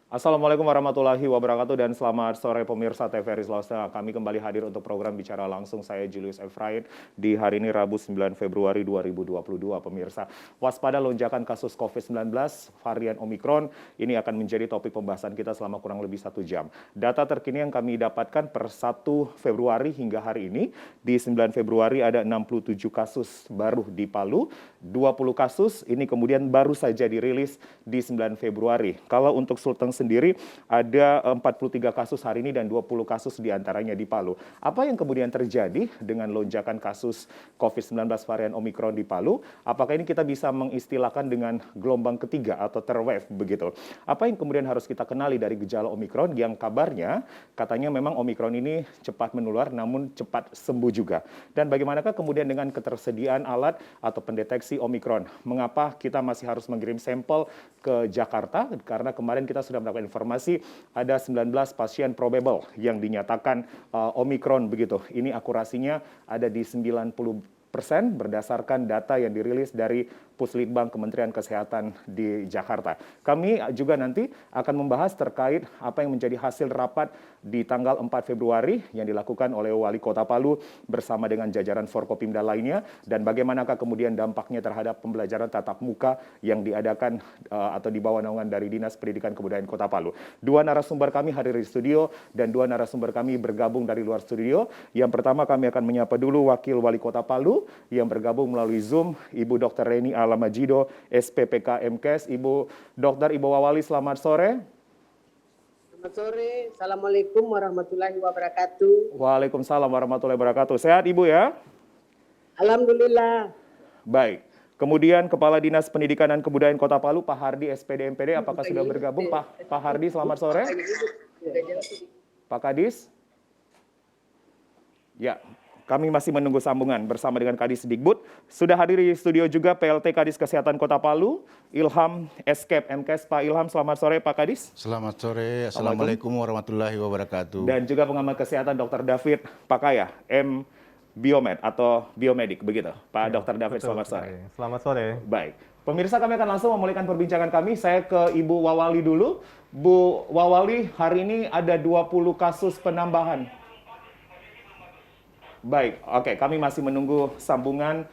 Assalamualaikum warahmatullahi wabarakatuh dan selamat sore pemirsa TVRI Selasa. Kami kembali hadir untuk program Bicara Langsung. Saya Julius Efrain di hari ini Rabu 9 Februari 2022 pemirsa. Waspada lonjakan kasus COVID-19 varian Omikron ini akan menjadi topik pembahasan kita selama kurang lebih 1 jam. Data terkini yang kami dapatkan per 1 Februari hingga hari ini, di 9 Februari ada 67 kasus baru di Palu, 20 kasus ini kemudian baru saja dirilis di 9 Februari. Kalau untuk Sulteng sendiri ada 43 kasus hari ini dan 20 kasus diantaranya di Palu. Apa yang kemudian terjadi dengan lonjakan kasus COVID-19 varian Omikron di Palu? Apakah ini kita bisa mengistilahkan dengan gelombang ketiga atau third wave begitu? Apa yang kemudian harus kita kenali dari gejala Omikron yang kabarnya katanya memang Omikron ini cepat menular namun cepat sembuh juga. Dan bagaimanakah kemudian dengan ketersediaan alat atau pendeteksi Omikron? Mengapa kita masih harus mengirim sampel ke Jakarta? Karena kemarin kita sudah mendapatkan informasi ada 19 pasien probable yang dinyatakan Omikron begitu. Ini akurasinya ada di 90% berdasarkan data yang dirilis dari Puslitbang Kementerian Kesehatan di Jakarta. Kami juga nanti akan membahas terkait apa yang menjadi hasil rapat di tanggal 4 Februari yang dilakukan oleh Wali Kota Palu bersama dengan jajaran Forkopimda lainnya dan bagaimanakah kemudian dampaknya terhadap pembelajaran tatap muka yang diadakan atau di bawah naungan dari Dinas Pendidikan Kebudayaan Kota Palu. Dua narasumber kami hadir di studio dan dua narasumber kami bergabung dari luar studio. Yang pertama kami akan menyapa dulu Wakil Wali Kota Palu yang bergabung melalui Zoom, Ibu Dr. Reni Alamajido, SPPK MKes. Ibu Dr. Ibu Wawali, selamat sore. Selamat sore, Assalamualaikum warahmatullahi wabarakatuh. Waalaikumsalam warahmatullahi wabarakatuh. Sehat Ibu ya? Alhamdulillah. Baik. Kemudian Kepala Dinas Pendidikan dan Kebudayaan Kota Palu, Pak Hardi SPD MPD, apakah sudah bergabung? Pak Hardi, selamat sore. Pak Kadis? Ya, kami masih menunggu sambungan bersama dengan Kadis Dikbud. Sudah hadir di studio juga PLT Kadis Kesehatan Kota Palu, Ilham Escape MKes. Pak Ilham, selamat sore Pak Kadis. Selamat sore, Assalamualaikum warahmatullahi wabarakatuh. Dan juga pengamat kesehatan Dr. David Pakaya, M. Biomed atau Biomedik, begitu. Pak Dr. David, selamat sore. Selamat sore. Baik. Pemirsa, kami akan langsung memulihkan perbincangan kami. Saya ke Ibu Wawali dulu. Bu Wawali, hari ini ada 20 kasus penambahan. Baik, oke. Kami masih menunggu sambungan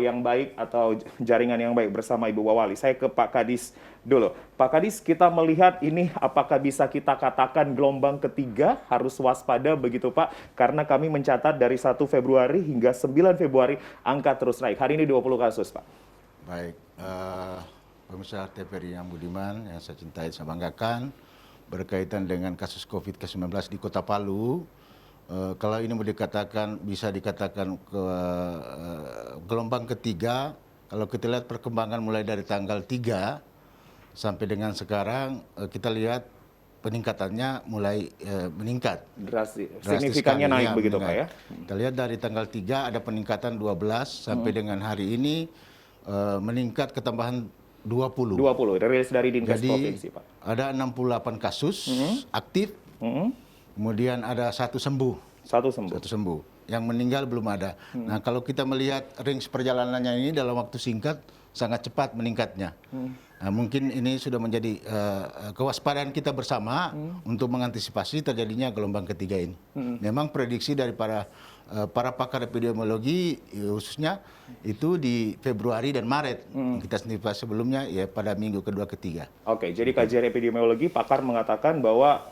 yang baik atau jaringan yang baik bersama Ibu Wawali. Saya ke Pak Kadis dulu. Pak Kadis, kita melihat ini apakah bisa kita katakan gelombang ketiga harus waspada begitu Pak? Karena kami mencatat dari 1 Februari hingga 9 Februari angka terus naik. Hari ini 20 kasus Pak. Baik, pemirsa TVRI yang budiman, yang saya cintai, saya banggakan, berkaitan dengan kasus COVID-19 di Kota Palu. Kalau ini bisa dikatakan gelombang ketiga, kalau kita lihat perkembangan mulai dari tanggal 3 sampai dengan sekarang, kita lihat peningkatannya mulai meningkat. Drastis signifikannya naik ya, begitu Pak ya? Kita lihat dari tanggal 3 ada peningkatan 12 sampai dengan hari ini meningkat ketambahan 20. 20, rilis dari Dinkes Provinsi Pak. Ada 68 kasus aktif. Kemudian ada satu sembuh. Satu sembuh. Yang meninggal belum ada. Nah, kalau kita melihat range perjalanannya ini dalam waktu singkat sangat cepat meningkatnya. Nah, mungkin ini sudah menjadi kewaspadaan kita bersama untuk mengantisipasi terjadinya gelombang ketiga ini. Memang prediksi dari para pakar epidemiologi khususnya itu di Februari dan Maret. Kita sendiri sebelumnya ya pada minggu kedua ketiga. Oke, jadi kajian epidemiologi pakar mengatakan bahwa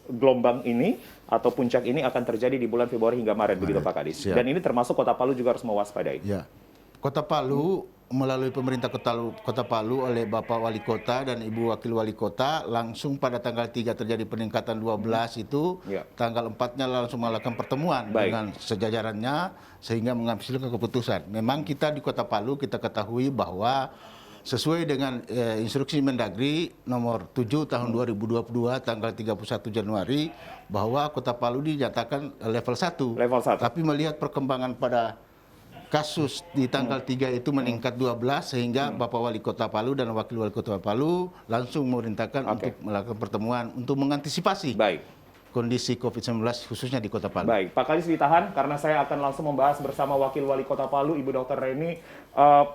gelombang ini atau puncak ini akan terjadi di bulan Februari hingga Maret. Begitu Pak Kadis. Siap. Dan ini termasuk Kota Palu juga harus mewaspadai. Ya. Kota Palu melalui pemerintah Kota Palu oleh Bapak Wali Kota dan Ibu Wakil Wali Kota langsung pada tanggal 3 terjadi peningkatan 12 itu, tanggal 4-nya langsung melakukan pertemuan dengan sejajarannya sehingga mengambil keputusan. Memang kita di Kota Palu kita ketahui bahwa sesuai dengan instruksi Mendagri nomor 7 tahun 2022 tanggal 31 Januari bahwa Kota Palu dinyatakan level 1. Level 1. Tapi melihat perkembangan pada kasus di tanggal 3 itu meningkat 12 sehingga Bapak Wali Kota Palu dan Wakil Wali Kota Palu langsung memerintahkan untuk melakukan pertemuan untuk mengantisipasi kondisi COVID-19 khususnya di Kota Palu. Baik, Pak Kadis ditahan karena saya akan langsung membahas bersama Wakil Wali Kota Palu, Ibu Dr. Reni,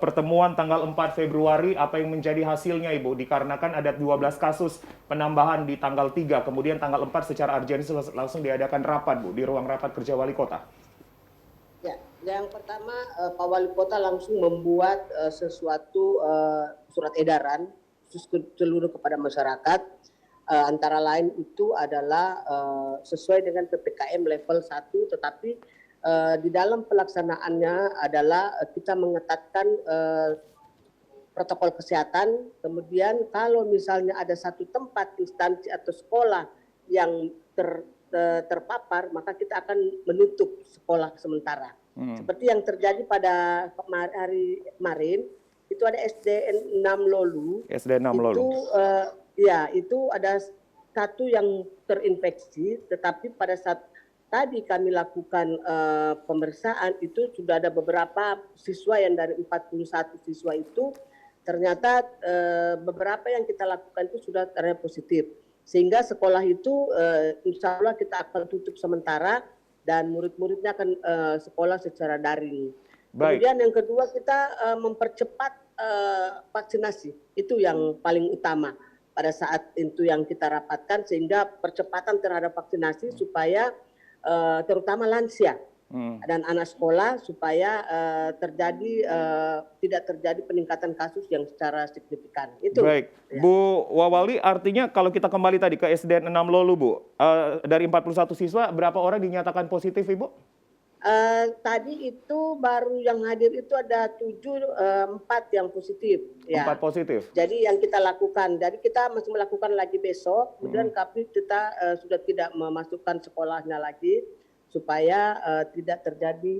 pertemuan tanggal 4 Februari, apa yang menjadi hasilnya, Ibu? Dikarenakan ada 12 kasus penambahan di tanggal 3, kemudian tanggal 4 secara urgensi langsung diadakan rapat, Bu, di ruang rapat kerja Wali Kota. Ya, yang pertama Pak Wali Kota langsung membuat sesuatu surat edaran seluruh kepada masyarakat. Antara lain itu adalah sesuai dengan PPKM level 1, tetapi di dalam pelaksanaannya adalah kita mengetatkan protokol kesehatan. Kemudian kalau misalnya ada satu tempat, instansi atau sekolah yang terpapar, maka kita akan menutup sekolah sementara. Seperti yang terjadi pada hari kemarin, itu ada SD 6 Lolu. SD 6 Lolu. Itu itu ada satu yang terinfeksi, tetapi pada saat tadi kami lakukan pemeriksaan itu sudah ada beberapa siswa yang dari 41 siswa itu ternyata beberapa yang kita lakukan itu sudah ternyata positif. Sehingga sekolah itu insya Allah kita akan tutup sementara dan murid-muridnya akan sekolah secara daring. Baik. Kemudian yang kedua kita mempercepat vaksinasi, itu yang paling utama pada saat itu yang kita rapatkan, sehingga percepatan terhadap vaksinasi supaya terutama lansia dan anak sekolah supaya tidak terjadi peningkatan kasus yang secara signifikan. Itu. Baik, Ya. Bu Wawali, artinya kalau kita kembali tadi ke SDN 6 Lolu, Bu, dari 41 siswa, berapa orang dinyatakan positif, Ibu? Tadi itu baru yang hadir itu ada 4 yang positif. 4 positif. Jadi yang kita lakukan, jadi kita masih melakukan lagi besok, kemudian kami kita sudah tidak memasukkan sekolahnya lagi supaya tidak terjadi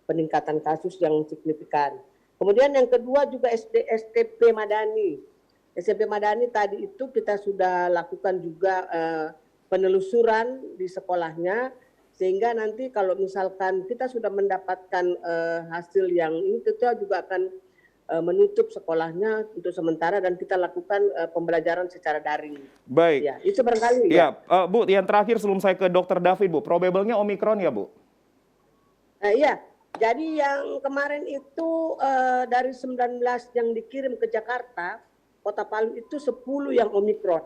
peningkatan kasus yang signifikan. Kemudian yang kedua juga STP Madani. SMP Madani tadi itu kita sudah lakukan juga penelusuran di sekolahnya, sehingga nanti kalau misalkan kita sudah mendapatkan hasil yang ini, kita juga akan menutup sekolahnya untuk sementara dan kita lakukan pembelajaran secara daring. Baik. Ya, itu barangkali. Ya, Bu, yang terakhir sebelum saya ke Dr. David, Bu, probable-nya Omikron ya, Bu? Iya, jadi yang kemarin itu dari 19 yang dikirim ke Jakarta, Kota Palu itu 10 yang Omikron.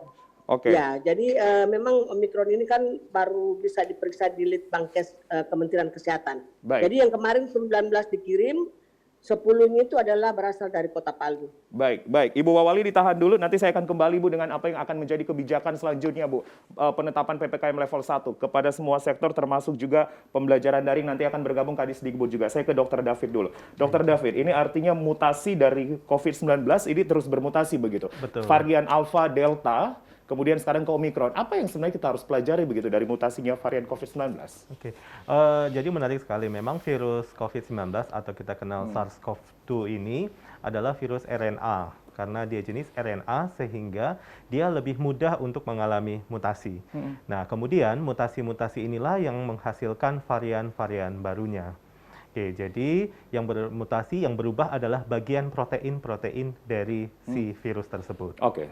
Oke. Ya, jadi memang Omikron ini kan baru bisa diperiksa di Litbangkes Kementerian Kesehatan. Baik. Jadi yang kemarin 19 dikirim, 10-nya itu adalah berasal dari Kota Palu. Baik, baik. Ibu Wawali ditahan dulu, nanti saya akan kembali, Bu, dengan apa yang akan menjadi kebijakan selanjutnya, Bu. Penetapan PPKM level 1 kepada semua sektor, termasuk juga pembelajaran daring, nanti akan bergabung Kadisdikbud juga. Saya ke Dr. David dulu. Dr. David, ini artinya mutasi dari COVID-19 ini terus bermutasi begitu. Betul. Varian Alpha, Delta, kemudian sekarang ke Omikron. Apa yang sebenarnya kita harus pelajari begitu dari mutasinya varian COVID-19? Oke, jadi menarik sekali. Memang virus COVID-19 atau kita kenal SARS-CoV-2 ini adalah virus RNA. Karena dia jenis RNA sehingga dia lebih mudah untuk mengalami mutasi. Nah, kemudian mutasi-mutasi inilah yang menghasilkan varian-varian barunya. Oke, jadi yang bermutasi, yang berubah adalah bagian protein-protein dari si virus tersebut. Oke.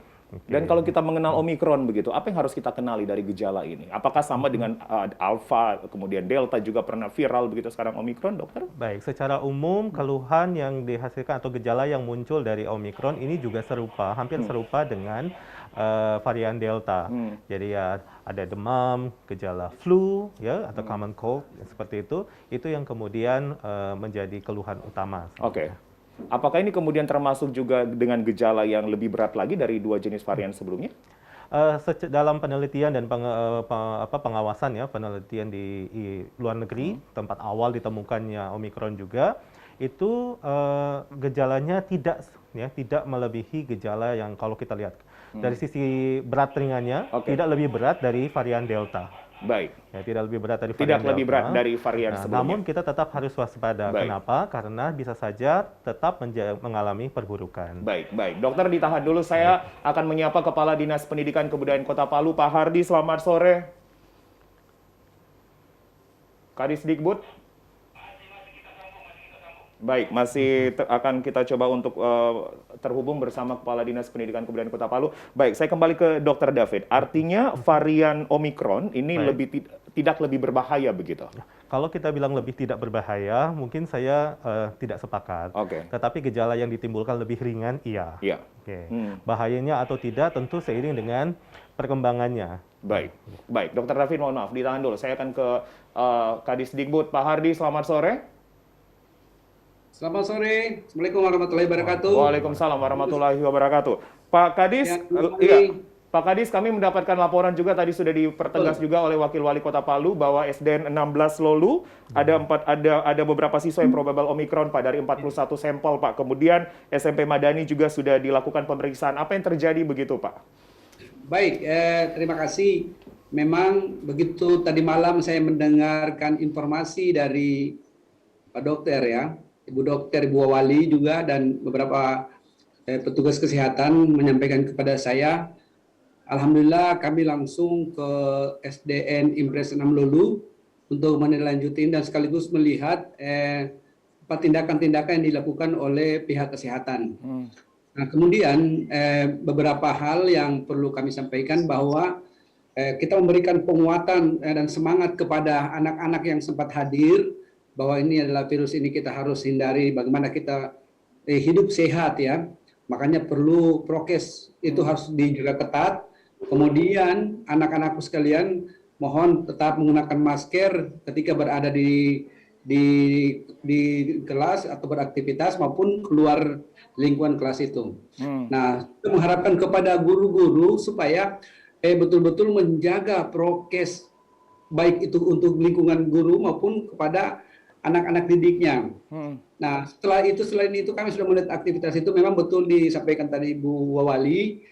Dan kalau kita mengenal Omikron begitu, apa yang harus kita kenali dari gejala ini? Apakah sama dengan Alpha, kemudian Delta juga pernah viral begitu, sekarang Omikron, dokter? Baik, secara umum keluhan yang dihasilkan atau gejala yang muncul dari Omikron ini juga serupa, hampir serupa dengan varian Delta. Jadi ya ada demam, gejala flu, ya atau common cold seperti itu yang kemudian menjadi keluhan utama. Oke. Apakah ini kemudian termasuk juga dengan gejala yang lebih berat lagi dari 2 jenis varian sebelumnya? Dalam penelitian dan pengawasan ya, penelitian di luar negeri, tempat awal ditemukannya Omikron juga, itu gejalanya tidak melebihi gejala yang kalau kita lihat dari sisi berat ringannya tidak lebih berat dari varian Delta. Baik. Ya, tidak lebih berat dari varian Delta. Lebih berat dari varian sebelumnya. Namun kita tetap harus waspada. Baik. Kenapa? Karena bisa saja tetap mengalami perburukan. Baik, baik. Dokter ditahan dulu, saya akan menyapa Kepala Dinas Pendidikan Kebudayaan Kota Palu, Pak Hardi. Selamat sore. Kadisdikbud. Baik, masih akan kita coba untuk terhubung bersama Kepala Dinas Pendidikan Kebudayaan Kota Palu. Baik, saya kembali ke Dr. David. Artinya varian Omikron ini tidak lebih berbahaya begitu? Kalau kita bilang lebih tidak berbahaya, mungkin saya tidak sepakat. Oke. Tetapi gejala yang ditimbulkan lebih ringan, iya. Iya. Oke. Bahayanya atau tidak tentu seiring dengan perkembangannya. Baik, Dr. David, mohon maaf, ditahan dulu. Saya akan ke Kadisdikbud. Pak Hardi, selamat sore. Selamat sore, Assalamualaikum warahmatullahi wabarakatuh. Waalaikumsalam warahmatullahi wabarakatuh. Pak Kadis, Pak Kadis, kami mendapatkan laporan juga tadi sudah dipertegas juga oleh Wakil Wali Kota Palu bahwa SDN 16 Lolu ada beberapa siswa yang probable Omikron Pak dari 41 sampel Pak. Kemudian SMP Madani juga sudah dilakukan pemeriksaan. Apa yang terjadi begitu Pak? Baik, terima kasih. Memang begitu tadi malam saya mendengarkan informasi dari Pak Dokter ya, Ibu Dokter, Ibu Wali juga dan beberapa petugas kesehatan menyampaikan kepada saya, alhamdulillah kami langsung ke SDN Impres 6 Lolu untuk menindaklanjuti dan sekaligus melihat tindakan-tindakan yang dilakukan oleh pihak kesehatan. Nah, kemudian beberapa hal yang perlu kami sampaikan bahwa kita memberikan penguatan dan semangat kepada anak-anak yang sempat hadir bahwa ini adalah virus ini kita harus hindari, bagaimana kita hidup sehat ya. Makanya perlu prokes itu harus dijaga ketat. Kemudian anak-anakku sekalian mohon tetap menggunakan masker ketika berada di kelas atau beraktivitas maupun keluar lingkungan kelas itu. Nah, kita mengharapkan kepada guru-guru supaya betul-betul menjaga prokes baik itu untuk lingkungan guru maupun kepada anak-anak didiknya. Nah, selain itu kami sudah melihat aktivitas itu memang betul disampaikan tadi Ibu Wali.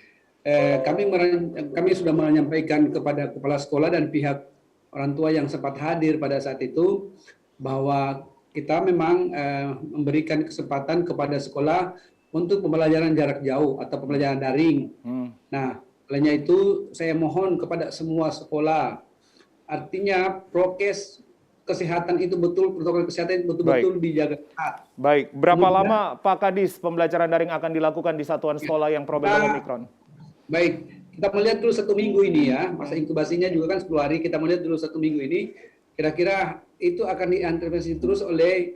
Kami sudah menyampaikan kepada kepala sekolah dan pihak orang tua yang sempat hadir pada saat itu bahwa kita memang memberikan kesempatan kepada sekolah untuk pembelajaran jarak jauh atau pembelajaran daring. Nah, olehnya itu saya mohon kepada semua sekolah, artinya prokes kesehatan itu protokol kesehatan itu betul-betul dijaga ketat. Baik, berapa lama Pak Kadis pembelajaran daring akan dilakukan di satuan sekolah yang probable Omikron? Baik, kita melihat dulu 1 minggu ini ya, masa inkubasinya juga kan 10 hari, kita melihat dulu 1 minggu ini, kira-kira itu akan diintervensi terus oleh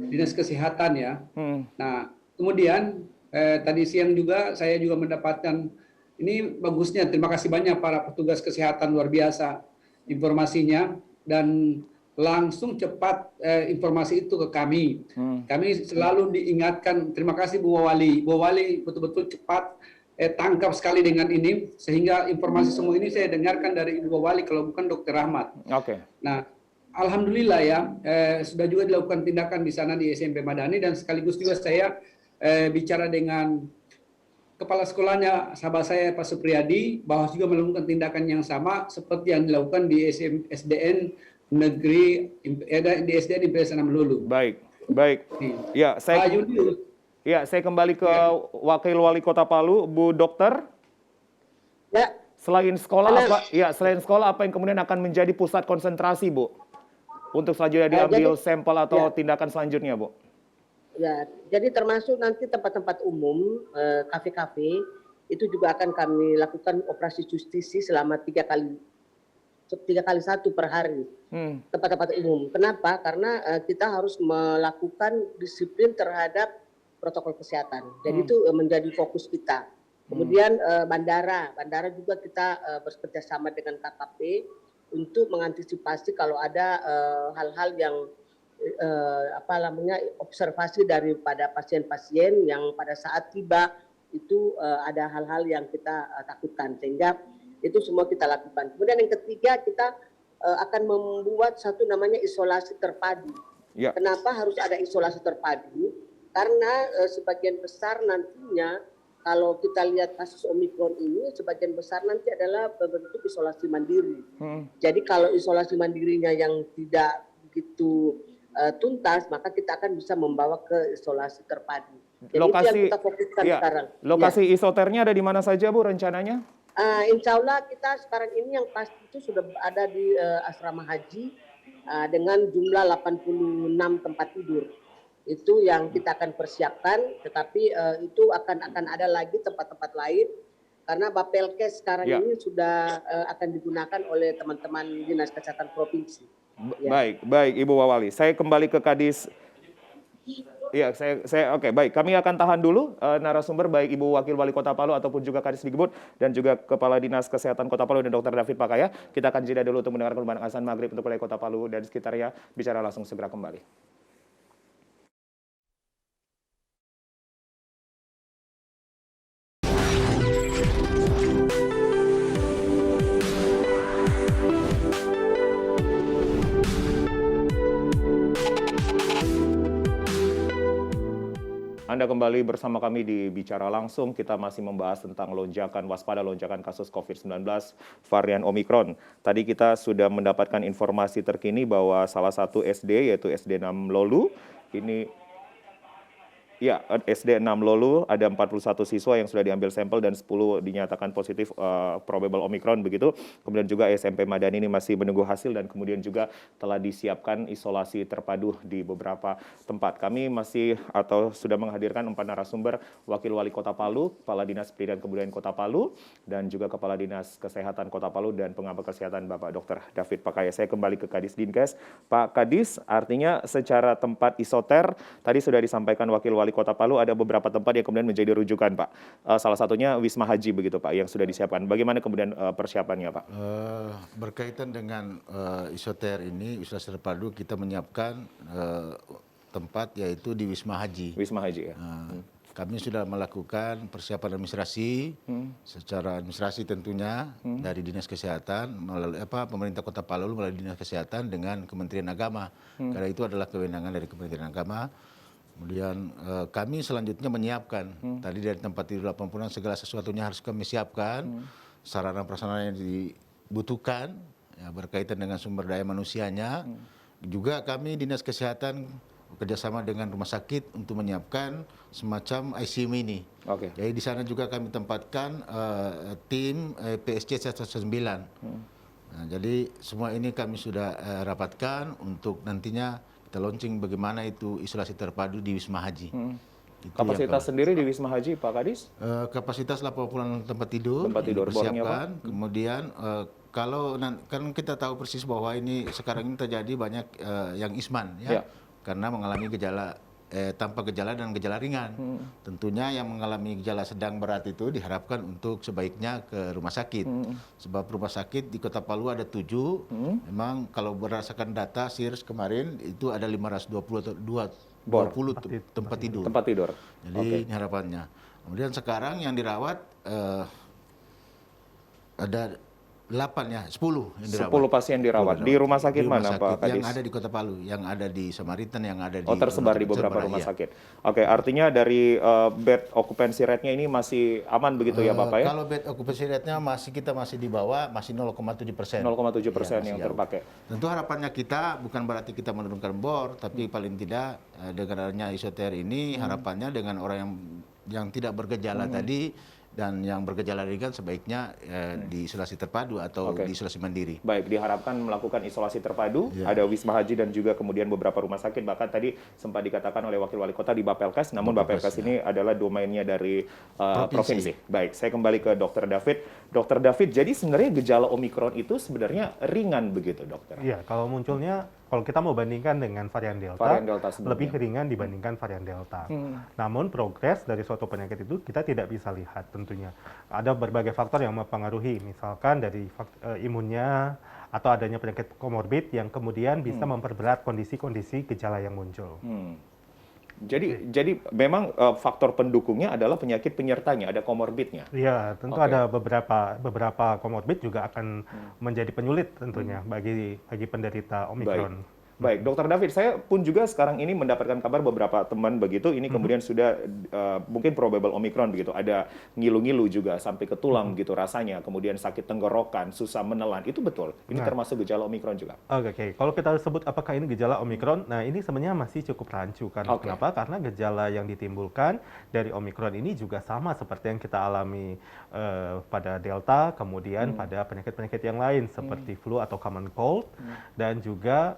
Dinas Kesehatan ya. Nah, kemudian tadi siang juga saya juga mendapatkan, ini bagusnya, terima kasih banyak para petugas kesehatan luar biasa informasinya, dan langsung cepat informasi itu ke kami. Kami selalu diingatkan, terima kasih Bu Wali. Bu Wali betul-betul cepat tangkap sekali dengan ini, sehingga informasi semua ini saya dengarkan dari Ibu Wali kalau bukan Dr. Rahmat. Nah, alhamdulillah ya, sudah juga dilakukan tindakan di sana di SMP Madani, dan sekaligus juga saya bicara dengan kepala sekolahnya, sahabat saya Pak Supriyadi, bahwa juga melakukan tindakan yang sama seperti yang dilakukan di SDN Negeri di SDN Impres 6 Lolu. Baik. Ya, saya kembali ke Wakil Wali Kota Palu, Bu Dokter. Ya. Selain sekolah apa yang kemudian akan menjadi pusat konsentrasi, Bu? Untuk selanjutnya diambil sampel atau tindakan selanjutnya, Bu? Ya, jadi termasuk nanti tempat-tempat umum, kafe-kafe, itu juga akan kami lakukan operasi justisi selama 3 kali 1 per hari, tempat-tempat umum. Kenapa? Karena kita harus melakukan disiplin terhadap protokol kesehatan. Jadi itu menjadi fokus kita. Kemudian bandara juga kita bekerja sama dengan KKP untuk mengantisipasi kalau ada hal-hal yang observasi daripada pasien-pasien yang pada saat tiba itu ada hal-hal yang kita takutkan, sehingga itu semua kita lakukan. Kemudian yang ketiga, kita akan membuat satu namanya isolasi terpadu. Ya. Kenapa harus ada isolasi terpadu? Karena sebagian besar nantinya kalau kita lihat kasus Omikron ini, sebagian besar nanti adalah bentuk isolasi mandiri. Jadi kalau isolasi mandirinya yang tidak begitu tuntas, maka kita akan bisa membawa ke isolasi terpadu. Jadi itu yang kita fokuskan sekarang. Lokasi isoternya ada di mana saja, Bu, rencananya? Insya Allah kita sekarang ini yang pasti itu sudah ada di asrama haji dengan jumlah 86 tempat tidur. Itu yang kita akan persiapkan, tetapi itu akan ada lagi tempat-tempat lain karena Bapelkes sekarang ini sudah akan digunakan oleh teman-teman Dinas Kesehatan Provinsi. Baik Ibu Wawali. Saya kembali ke Kadis. Iya, oke, baik. Kami akan tahan dulu narasumber baik Ibu Wakil Wali Kota Palu ataupun juga Kadis Dikbud dan juga Kepala Dinas Kesehatan Kota Palu dan Dr. David Pakaya. Kita akan jeda dulu untuk mendengarkan kumandang azan maghrib untuk wilayah Kota Palu dan sekitarnya. Bicara langsung segera kembali. Anda kembali bersama kami di Bicara Langsung. Kita masih membahas tentang waspada lonjakan kasus COVID-19 varian Omikron. Tadi kita sudah mendapatkan informasi terkini bahwa salah satu SD, yaitu SD 6 Lolu, SD 6 Lolu ada 41 siswa yang sudah diambil sampel dan 10 dinyatakan positif probable Omikron begitu. Kemudian juga SMP Madani ini masih menunggu hasil dan kemudian juga telah disiapkan isolasi terpadu di beberapa tempat. Kami sudah menghadirkan 4 narasumber, Wakil Wali Kota Palu, Kepala Dinas Pendidikan Kebudayaan Kota Palu, dan juga Kepala Dinas Kesehatan Kota Palu dan Pengamat Kesehatan Bapak Dr. David Pakaya. Saya kembali ke Kadis Dinkes. Pak Kadis, artinya secara tempat isoter, tadi sudah disampaikan Wakil Wali Kota Palu ada beberapa tempat yang kemudian menjadi rujukan, Pak. Salah satunya Wisma Haji begitu, Pak, yang sudah disiapkan. Bagaimana kemudian persiapannya, Pak? Berkaitan dengan isoter ini, isolasi terpadu, kita menyiapkan tempat yaitu di Wisma Haji. Wisma Haji ya. Kami sudah melakukan persiapan administrasi, secara administrasi tentunya dari Dinas Kesehatan melalui pemerintah Kota Palu melalui Dinas Kesehatan dengan Kementerian Agama. Karena itu adalah kewenangan dari Kementerian Agama. Kemudian kami selanjutnya menyiapkan tadi dari tempat tidur 80 segala sesuatunya harus kami siapkan, sarana prasarana yang dibutuhkan ya, berkaitan dengan sumber daya manusianya. Juga kami Dinas Kesehatan bekerjasama dengan rumah sakit untuk menyiapkan semacam ICU mini. Jadi di sana juga kami tempatkan tim PSC 109. Nah, jadi semua ini kami sudah rapatkan untuk nantinya kita launching bagaimana itu isolasi terpadu di Wisma Haji. Kapasitas sendiri di Wisma Haji, Pak Kadis? Kapasitas 80 tempat tidur dipersiapkan. Kemudian kalau kan kita tahu persis bahwa ini sekarang ini terjadi banyak yang isman ya. Karena mengalami gejala tanpa gejala dan gejala ringan. Tentunya yang mengalami gejala sedang berat itu diharapkan untuk sebaiknya ke rumah sakit. Sebab rumah sakit di Kota Palu ada 7. Memang kalau berdasarkan data SIRS kemarin itu ada 520 tempat tidur. Jadi ini harapannya. Kemudian sekarang yang dirawat ada 10 yang dirawat. 10 pasien dirawat. Di rumah sakit mana, Pak Kadis? Yang ada di Kota Palu, yang ada di Samaritan, yang ada di... tersebar di beberapa rumah sakit. Oke, artinya dari bed occupancy rate-nya ini masih aman begitu ya, Bapak ya? Kalau bed occupancy rate-nya kita masih di bawah, masih 0,7%. 0,7% yang terpakai. Tentu harapannya kita bukan berarti kita menurunkan bor, tapi paling tidak dengan adanya isoter ini harapannya dengan orang yang tidak bergejala tadi dan yang bergejala ringan sebaiknya di isolasi terpadu atau di isolasi mandiri. Baik, diharapkan melakukan isolasi terpadu, ada Wisma Haji dan juga kemudian beberapa rumah sakit, bahkan tadi sempat dikatakan oleh Wakil Wali Kota di Bapelkes, namun Bapelkes ini adalah domainnya dari provinsi. Baik, saya kembali ke Dr. David. Dr. David, jadi sebenarnya gejala Omikron itu sebenarnya ringan begitu, dokter? Iya, kalau kita mau bandingkan dengan varian Delta lebih ringan dibandingkan varian Delta. Namun progres dari suatu penyakit itu kita tidak bisa lihat tentunya. Ada berbagai faktor yang mempengaruhi, misalkan dari imunnya atau adanya penyakit komorbid yang kemudian bisa memperberat kondisi-kondisi gejala yang muncul. Jadi memang faktor pendukungnya adalah penyakit penyertanya, ada komorbidnya. Iya, tentu ada beberapa komorbid juga akan menjadi penyulit tentunya bagi penderita Omikron. Baik, Dr. David, saya pun juga sekarang ini mendapatkan kabar beberapa teman begitu, ini kemudian sudah mungkin probable Omikron begitu, ada ngilu-ngilu juga sampai ke tulang gitu rasanya, kemudian sakit tenggorokan, susah menelan, itu betul? Ini termasuk gejala Omikron juga? Oke. Kalau kita sebut apakah ini gejala Omikron, nah ini sebenarnya masih cukup rancu kan. Kenapa? Karena gejala yang ditimbulkan dari Omikron ini juga sama seperti yang kita alami pada Delta, kemudian pada penyakit-penyakit yang lain seperti flu atau common cold, dan juga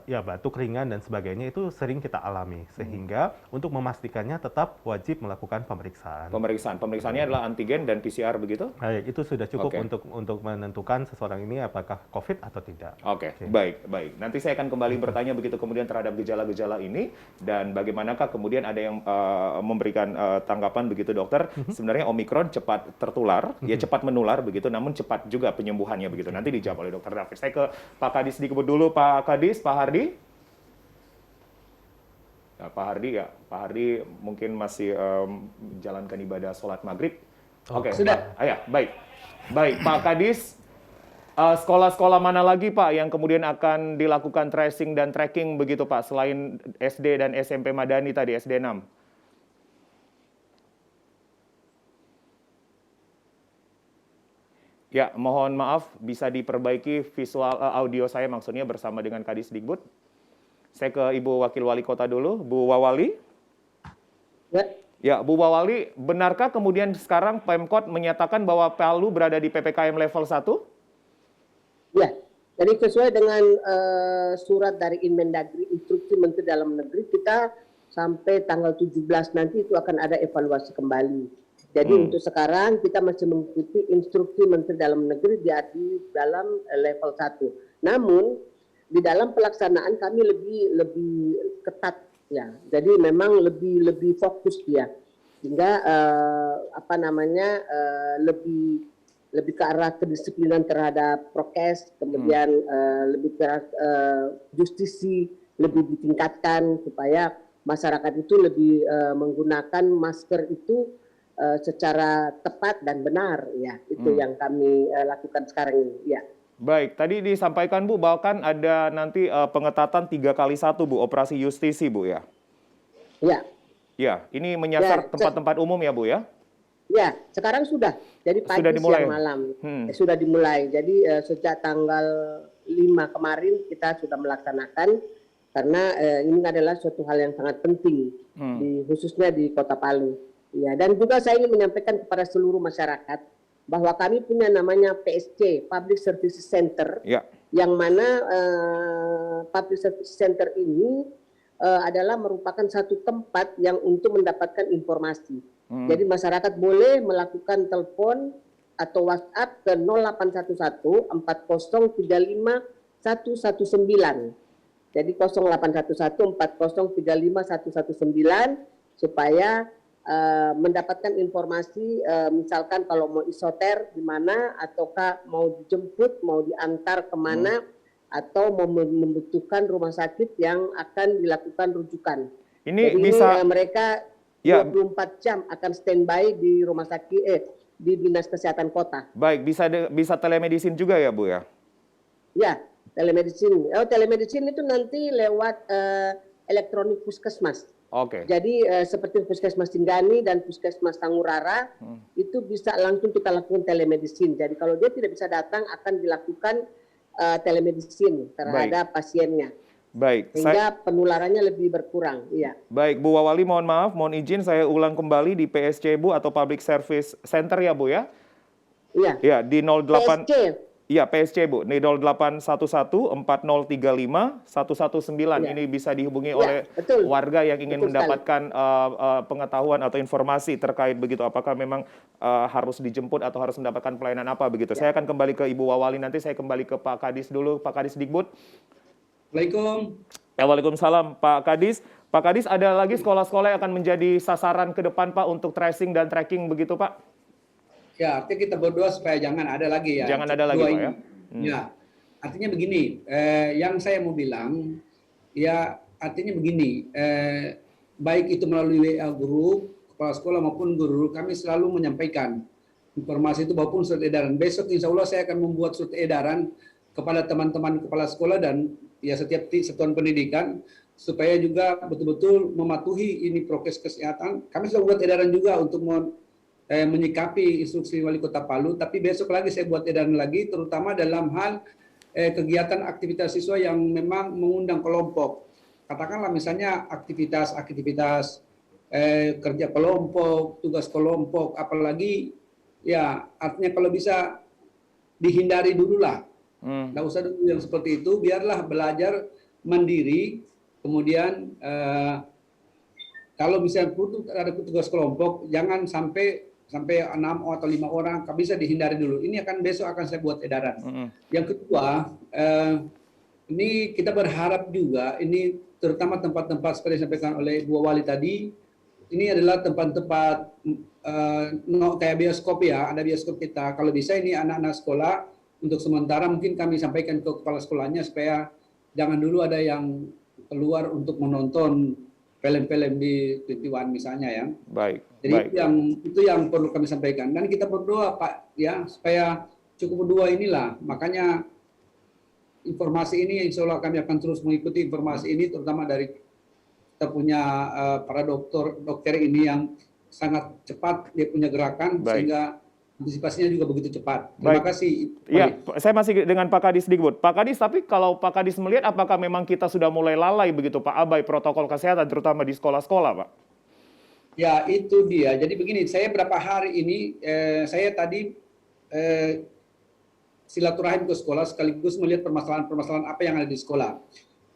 ya batuk ringan dan sebagainya itu sering kita alami. Sehingga untuk memastikannya tetap wajib melakukan pemeriksaan. Pemeriksaannya adalah antigen dan PCR begitu? Baik, itu sudah cukup Oke. untuk menentukan seseorang ini apakah COVID atau tidak. Oke, baik. Nanti saya akan kembali bertanya begitu kemudian terhadap gejala-gejala ini dan bagaimanakah kemudian ada yang memberikan tanggapan begitu dokter. Sebenarnya Omikron cepat tertular, ya cepat menular begitu, namun cepat juga penyembuhannya begitu. Nanti dijawab oleh Dokter David. Saya ke Pak Kadis dikebut dulu, Pak Kadis, Pak Hardi. Nah, Pak Hardi mungkin masih menjalankan ibadah sholat maghrib. Oke, sudah. Baik, Pak Kadis. Sekolah-sekolah mana lagi Pak yang kemudian akan dilakukan tracing dan tracking begitu Pak selain SD dan SMP Madani tadi, SD 6? Ya, mohon maaf bisa diperbaiki visual audio saya maksudnya bersama dengan Kadis Dikbud. Saya ke Ibu Wakil Wali Kota dulu, Bu Wawali. Ya. Ya, Bu Wawali, benarkah kemudian sekarang Pemkot menyatakan bahwa Palu berada di PPKM level 1? Ya, jadi sesuai dengan surat dari Inmendagri, instruksi Menteri Dalam Negeri, kita sampai tanggal 17 nanti itu akan ada evaluasi kembali. Jadi untuk sekarang kita masih mengikuti instruksi Menteri Dalam Negeri di dalam level 1. Namun di dalam pelaksanaan kami lebih ketat ya. Jadi memang lebih fokus dia. Sehingga lebih ke arah kedisiplinan terhadap prokes, kemudian lebih ke arah justisi lebih ditingkatkan supaya masyarakat itu lebih menggunakan masker itu secara tepat dan benar ya. Itu yang kami lakukan sekarang ini ya. Baik, tadi disampaikan Bu bahkan ada nanti pengetatan 3x1 Bu, operasi justisi Bu ya. Ya. Ya, ini menyasar tempat-tempat umum ya Bu ya. Ya, sekarang sudah. Jadi pagi, Sudah dimulai. siang, malam. Sudah dimulai. Jadi sejak tanggal 5 kemarin kita sudah melaksanakan karena ini adalah suatu hal yang sangat penting khususnya di Kota Palu. Ya, dan juga saya ingin menyampaikan kepada seluruh masyarakat bahwa kami punya namanya PSC, Public Services Center, yang mana Public Services Center ini adalah merupakan satu tempat yang untuk mendapatkan informasi. Jadi masyarakat boleh melakukan telepon atau WhatsApp ke 0811 4035 119. Jadi 0811 4035 119 supaya mendapatkan informasi misalkan kalau mau isoter di mana ataukah mau dijemput, mau diantar kemana atau mau membutuhkan rumah sakit yang akan dilakukan rujukan. Ini jadi bisa mereka 24 jam akan standby di rumah sakit di Dinas Kesehatan Kota. Baik, bisa telemedicine juga ya Bu ya? Ya, telemedicine. Telemedicine itu nanti lewat elektronik puskesmas. Oke. Jadi seperti Puskesmas Singgani dan Puskesmas Tangurara itu bisa langsung kita lakukan telemedicine. Jadi kalau dia tidak bisa datang akan dilakukan telemedicine terhadap pasiennya. Baik. Sehingga penularannya lebih berkurang. Iya. Baik, Bu Wawali mohon maaf, mohon izin saya ulang kembali di PSC Bu atau Public Service Center ya Bu ya? Iya. Ya, di 08 PSC. Iya, PSC Bu, di 0811 4035 119. Ini bisa dihubungi oleh warga yang ingin mendapatkan pengetahuan atau informasi terkait begitu apakah memang harus dijemput atau harus mendapatkan pelayanan apa begitu. Saya akan kembali ke Ibu Wawali, nanti saya kembali ke Pak Kadis dulu, Pak Kadis Dikbud. Waalaikumsalam Pak Kadis. Pak Kadis, ada lagi sekolah-sekolah yang akan menjadi sasaran ke depan Pak untuk tracing dan tracking begitu Pak? Ya, artinya kita berdoa supaya jangan ada lagi ya. Jangan ada lagi Pak ya? Ya, artinya begini, yang saya mau bilang, ya artinya begini, baik itu melalui WA guru, kepala sekolah maupun guru, kami selalu menyampaikan informasi itu maupun surat edaran. Besok insya Allah saya akan membuat surat edaran kepada teman-teman kepala sekolah dan ya setiap satuan pendidikan supaya juga betul-betul mematuhi ini prokes kesehatan. Kami sudah buat edaran juga untuk menyikapi instruksi Wali Kota Palu, tapi besok lagi saya buat edaran lagi, terutama dalam hal kegiatan aktivitas siswa yang memang mengundang kelompok. Katakanlah misalnya aktivitas kerja kelompok, tugas kelompok, apalagi ya artinya kalau bisa dihindari dulu lah. Nggak usah dulu yang seperti itu, biarlah belajar mandiri, kemudian kalau misalnya ada petugas kelompok, jangan sampai 6 atau 5 orang, bisa dihindari dulu. Ini besok akan saya buat edaran. Yang kedua, ini kita berharap juga, ini terutama tempat-tempat seperti yang disampaikan oleh Bu Wali tadi, ini adalah tempat-tempat kayak bioskop ya, ada bioskop kita. Kalau bisa ini anak-anak sekolah, untuk sementara mungkin kami sampaikan ke kepala sekolahnya supaya jangan dulu ada yang keluar untuk menonton film-film di 21 misalnya ya. Baik. Jadi itu yang perlu kami sampaikan. Dan kita berdoa Pak ya supaya cukup berdua inilah. Makanya informasi ini insya Allah kami akan terus mengikuti informasi ini, terutama dari kita punya para dokter ini yang sangat cepat dia punya gerakan. Baik. Sehingga antisipasinya juga begitu cepat. Terima kasih. Iya, saya masih dengan Pak Kadis Dikbud. Pak Kadis, tapi kalau Pak Kadis melihat apakah memang kita sudah mulai lalai begitu Pak, abai protokol kesehatan terutama di sekolah-sekolah Pak? Ya, itu dia. Jadi begini, saya berapa hari ini, saya tadi silaturahim ke sekolah sekaligus melihat permasalahan-permasalahan apa yang ada di sekolah.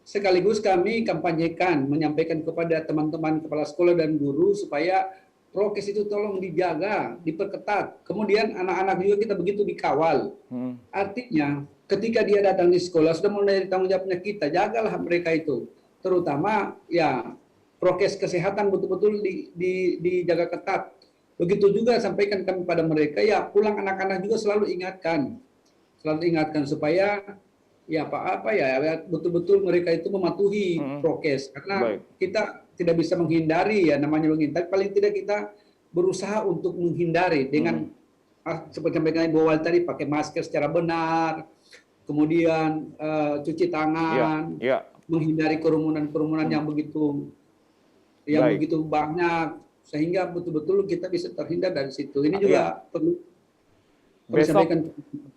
Sekaligus kami kampanyekan, menyampaikan kepada teman-teman kepala sekolah dan guru supaya prokes itu tolong dijaga, diperketat. Kemudian anak-anak juga kita begitu dikawal. Artinya ketika dia datang di sekolah sudah mulai tanggung jawabnya kita, jagalah mereka itu. Terutama ya prokes kesehatan betul-betul dijaga ketat. Begitu juga sampaikan kami pada mereka, ya pulang anak-anak juga selalu ingatkan supaya ya apa ya betul-betul mereka itu mematuhi prokes, karena kita tidak bisa menghindari ya namanya menghindari, paling tidak kita berusaha untuk menghindari dengan seperti yang sampaikan Ibu Wali tadi, pakai masker secara benar, kemudian cuci tangan, menghindari kerumunan yang begitu banyak, sehingga betul-betul kita bisa terhindar dari situ. Ini juga perlu disampaikan.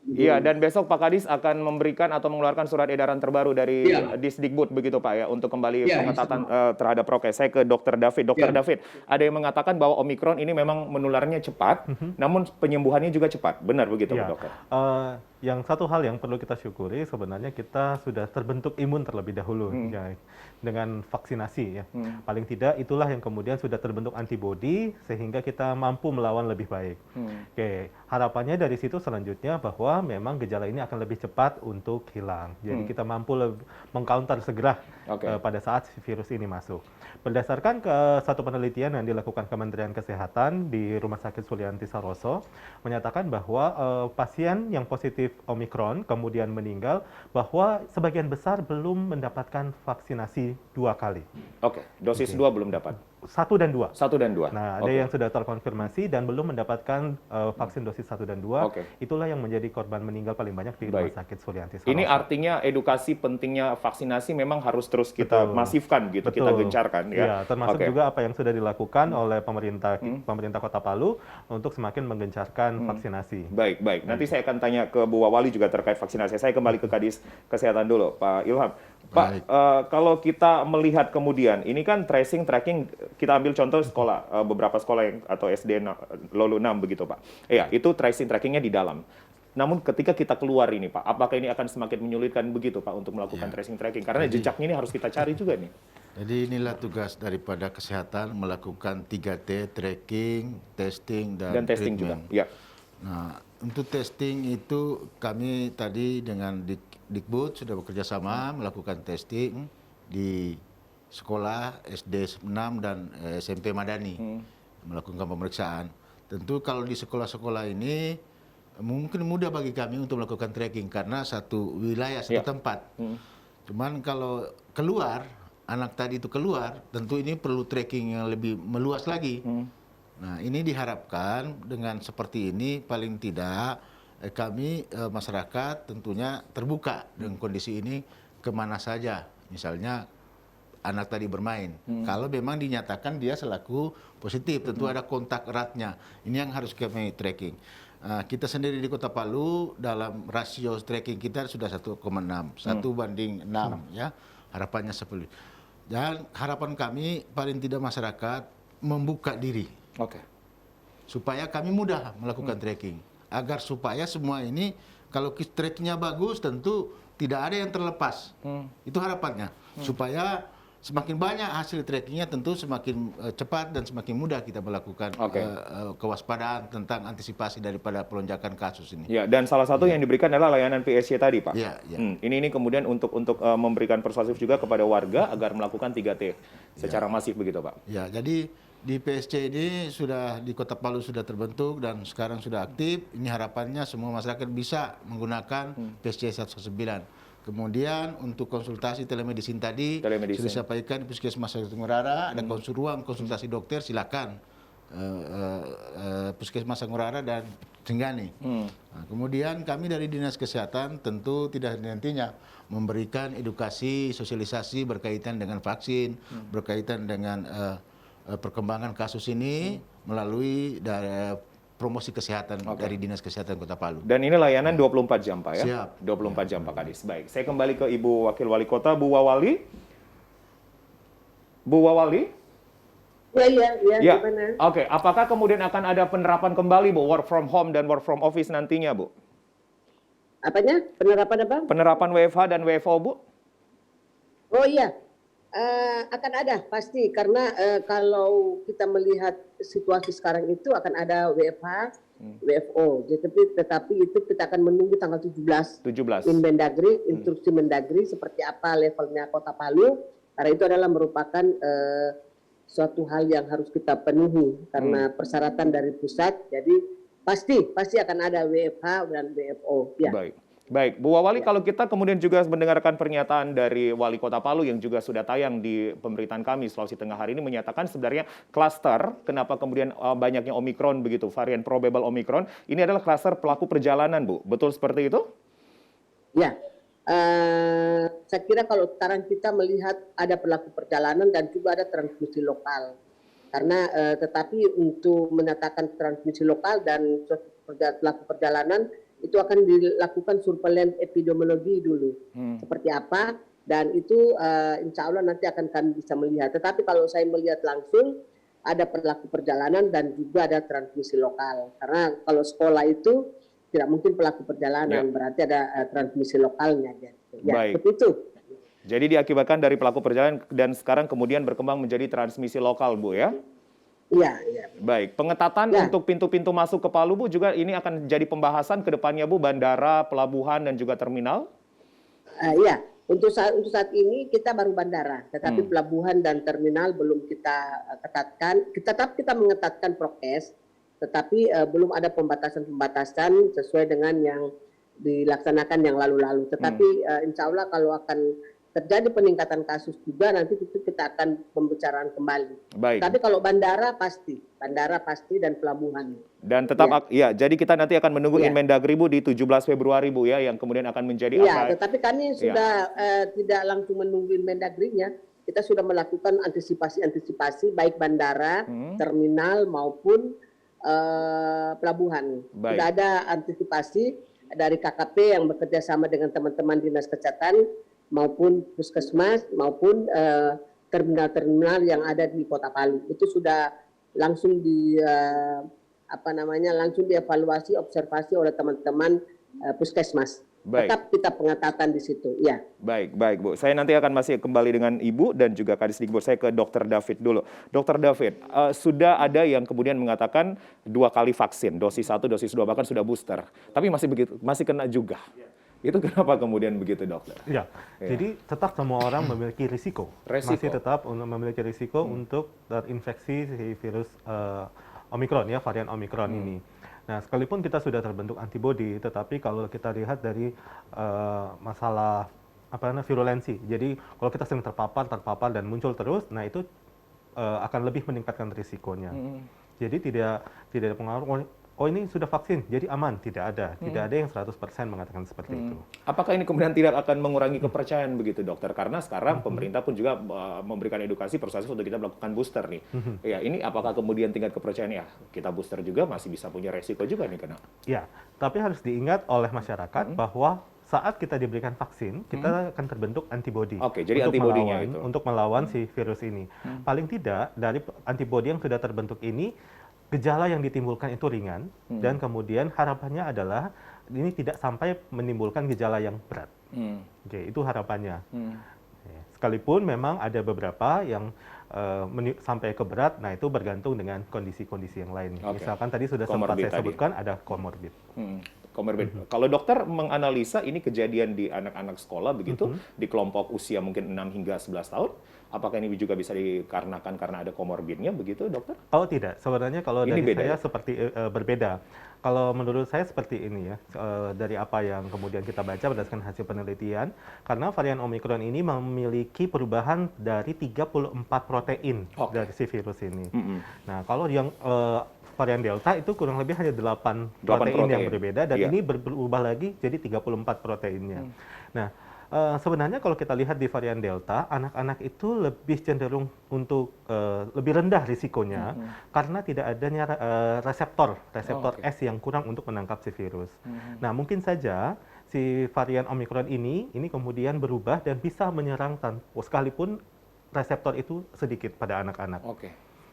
Iya, dan besok Pak Kadis akan memberikan atau mengeluarkan surat edaran terbaru dari Disdikbud begitu Pak ya, untuk kembali pengetatan terhadap prokes. Saya ke Dr. David. Dr. David, ada yang mengatakan bahwa Omikron ini memang menularnya cepat, namun penyembuhannya juga cepat. Benar begitu Dokter? Yang satu hal yang perlu kita syukuri sebenarnya kita sudah terbentuk imun terlebih dahulu ya, dengan vaksinasi ya. Paling tidak itulah yang kemudian sudah terbentuk antibodi sehingga kita mampu melawan lebih baik. Oke, harapannya dari situ selanjutnya bahwa memang gejala ini akan lebih cepat untuk hilang. Jadi kita mampu mengcounter segera pada saat virus ini masuk. Berdasarkan ke satu penelitian yang dilakukan Kementerian Kesehatan di Rumah Sakit Sulianti Saroso menyatakan bahwa pasien yang positif Omikron kemudian meninggal, bahwa sebagian besar belum mendapatkan vaksinasi 2 kali. Oke, dosis 2 belum dapat. 1 dan 2. 1 dan 2. Nah, ada yang sudah terkonfirmasi dan belum mendapatkan vaksin dosis 1 dan 2. Itulah yang menjadi korban meninggal paling banyak di Rumah Sakit Sulianti Saroso. Ini artinya edukasi pentingnya vaksinasi memang harus terus kita masifkan gitu, kita gencarkan ya. Ya, termasuk juga apa yang sudah dilakukan oleh pemerintah Kota Palu untuk semakin menggencarkan vaksinasi. Baik. Nanti saya akan tanya ke Bu Wali juga terkait vaksinasi. Saya kembali ke Kadis Kesehatan dulu, Pak Ilham. Pak, kalau kita melihat kemudian, ini kan tracing, tracking, kita ambil contoh sekolah, beberapa sekolah yang atau SD Lolu 6 begitu Pak. Iya, itu tracing, trackingnya di dalam. Namun ketika kita keluar ini Pak, apakah ini akan semakin menyulitkan begitu Pak untuk melakukan tracing, tracking? Karena jejaknya ini harus kita cari juga nih. Jadi inilah tugas daripada kesehatan, melakukan 3T, tracking, testing, dan testing juga. Ya. Nah, untuk testing itu kami tadi dengan Dikbud sudah bekerja sama melakukan testing di sekolah SD 6 dan SMP Madani, melakukan pemeriksaan. Tentu kalau di sekolah-sekolah ini mungkin mudah bagi kami untuk melakukan tracking karena satu wilayah, satu tempat. Cuman kalau keluar, anak tadi itu keluar, tentu ini perlu tracking yang lebih meluas lagi. Nah, ini diharapkan dengan seperti ini paling tidak kami masyarakat tentunya terbuka dengan kondisi ini kemana saja. Misalnya anak tadi bermain. Kalau memang dinyatakan dia selaku positif, tentu ada kontak eratnya. Ini yang harus kami tracking. Kita sendiri di Kota Palu dalam rasio tracking kita sudah 1,6, 1:6 ya. Harapannya 10. Dan harapan kami paling tidak masyarakat membuka diri. Supaya kami mudah melakukan tracking. Agar supaya semua ini kalau trackingnya bagus tentu tidak ada yang terlepas. Itu harapannya. Supaya semakin banyak hasil trackingnya, tentu semakin cepat dan semakin mudah kita melakukan kewaspadaan tentang antisipasi daripada pelonjakan kasus ini. Ya, dan salah satu yang diberikan adalah layanan PSC tadi, Pak. Ya, ya. Ini kemudian untuk memberikan persuasif juga kepada warga agar melakukan 3T secara masif begitu, Pak. Ya, jadi di PSC ini sudah di Kota Palu sudah terbentuk dan sekarang sudah aktif. Ini harapannya semua masyarakat bisa menggunakan PSC 119. Kemudian untuk konsultasi telemedicine tadi sudah disampaikan di Puskesmas Sangurara, ada ruang konsultasi dokter, silakan Puskesmas Sangurara dan Trengganu. Nah, kemudian kami dari Dinas Kesehatan tentu tidak nantinya memberikan edukasi, sosialisasi berkaitan dengan vaksin, berkaitan dengan perkembangan kasus ini melalui promosi kesehatan dari Dinas Kesehatan Kota Palu. Dan ini layanan 24 jam, Pak ya? Siap. 24 jam, Pak Kadis. Baik, saya kembali ke Ibu Wakil Wali Kota, Bu Wawali. Bu Wawali? Ya, Ya, gimana? oke. Apakah kemudian akan ada penerapan kembali, Bu, work from home dan work from office nantinya, Bu? Apanya? Penerapan apa? Penerapan WFH dan WFO, Bu? Oh iya, akan ada pasti karena kalau kita melihat situasi sekarang itu akan ada WFH, WFO. Tetapi itu kita akan menunggu tanggal 17. 17. Mendagri, instruksi Mendagri seperti apa levelnya Kota Palu. Karena itu adalah merupakan suatu hal yang harus kita penuhi karena persyaratan dari pusat. Jadi pasti akan ada WFH dan WFO. Ya. Baik, Bu Wawali, kalau kita kemudian juga mendengarkan pernyataan dari Wali Kota Palu yang juga sudah tayang di pemberitaan kami Sulawesi Tengah hari ini menyatakan sebenarnya klaster, kenapa kemudian banyaknya Omikron begitu, varian probable Omikron, ini adalah klaster pelaku perjalanan, Bu. Betul seperti itu? Ya, saya kira kalau sekarang kita melihat ada pelaku perjalanan dan juga ada transmisi lokal. Karena tetapi untuk menyatakan transmisi lokal dan pelaku perjalanan itu akan dilakukan surveillance epidemiologi dulu. Seperti apa, dan itu insya Allah nanti akan kami bisa melihat. Tetapi kalau saya melihat langsung, ada pelaku perjalanan dan juga ada transmisi lokal. Karena kalau sekolah itu tidak mungkin pelaku perjalanan, berarti ada transmisi lokalnya. Ya, seperti itu. Jadi diakibatkan dari pelaku perjalanan dan sekarang kemudian berkembang menjadi transmisi lokal, Bu ya? Iya. Baik, pengetatan untuk pintu-pintu masuk ke Palu, Bu, juga ini akan jadi pembahasan ke depannya, Bu, bandara, pelabuhan, dan juga terminal? Iya, untuk saat ini kita baru bandara, tetapi pelabuhan dan terminal belum kita ketatkan. Kita mengetatkan prokes, tetapi belum ada pembatasan sesuai dengan yang dilaksanakan yang lalu-lalu. Tetapi insya Allah kalau akan terjadi peningkatan kasus juga nanti itu kita akan pembicaraan kembali. Baik. Tapi kalau bandara pasti dan pelabuhan. Dan tetap jadi kita nanti akan menunggu Inmendagri, Bu, di 17 Februari, Bu ya, yang kemudian akan menjadi tetapi kami sudah tidak langsung menunggu Inmendagri-nya. Kita sudah melakukan antisipasi baik bandara, terminal maupun pelabuhan. Sudah ada antisipasi dari KKP yang bekerja sama dengan teman-teman Dinas Kesehatan maupun puskesmas maupun terminal-terminal yang ada di Kota Palu. Itu sudah langsung langsung dievaluasi, observasi oleh teman-teman puskesmas. Tetap kita pengetatan di situ, ya. Baik, Bu. Saya nanti akan masih kembali dengan Ibu dan juga Kadisdikbud. Saya ke Dr. David dulu. Dr. David, sudah ada yang kemudian mengatakan 2 kali vaksin, dosis 1, dosis 2, bahkan sudah booster. Tapi masih kena juga. Itu kenapa kemudian begitu, dokter? Jadi tetap semua orang memiliki risiko. Masih tetap memiliki risiko untuk terinfeksi si virus Omikron ya, varian Omikron ini. Nah, sekalipun kita sudah terbentuk antibodi, tetapi kalau kita lihat dari masalah virulensi. Jadi kalau kita sering terpapar dan muncul terus, nah itu akan lebih meningkatkan risikonya. Jadi tidak ada pengaruh. Oh ini sudah vaksin, jadi aman. Tidak ada yang 100% mengatakan seperti itu. Apakah ini kemudian tidak akan mengurangi kepercayaan begitu, dokter? Karena sekarang pemerintah pun juga memberikan edukasi persuasif untuk kita melakukan booster nih. Ya, ini apakah kemudian tingkat kepercayaan kita booster juga masih bisa punya resiko juga nih kena? Ya, tapi harus diingat oleh masyarakat bahwa saat kita diberikan vaksin, kita akan terbentuk antibodi. Oke, jadi antibodinya itu untuk melawan si virus ini. Paling tidak dari antibodi yang sudah terbentuk ini gejala yang ditimbulkan itu ringan dan kemudian harapannya adalah ini tidak sampai menimbulkan gejala yang berat. Oke, itu harapannya. Sekalipun memang ada beberapa yang sampai ke berat, nah itu bergantung dengan kondisi-kondisi yang lain. Misalkan tadi sudah sempat saya sebutkan ada komorbid. Comorbid. Kalau dokter menganalisa ini kejadian di anak-anak sekolah begitu, di kelompok usia mungkin 6 hingga 11 tahun, apakah ini juga bisa dikarenakan karena ada komorbidnya begitu, dokter? Oh tidak, sebenarnya kalau Ini dari beda saya ya? seperti berbeda. Kalau menurut saya seperti ini ya, dari apa yang kemudian kita baca berdasarkan hasil penelitian, karena varian Omicron ini memiliki perubahan dari 34 protein dari si virus ini. Nah, kalau yang varian Delta itu kurang lebih hanya 8 protein yang berbeda, dan ini berubah lagi jadi 34 proteinnya. Nah, sebenarnya kalau kita lihat di varian Delta, anak-anak itu lebih cenderung untuk lebih rendah risikonya karena tidak adanya reseptor S yang kurang untuk menangkap si virus. Nah, mungkin saja si varian Omicron ini kemudian berubah dan bisa menyerang sekalipun reseptor itu sedikit pada anak-anak.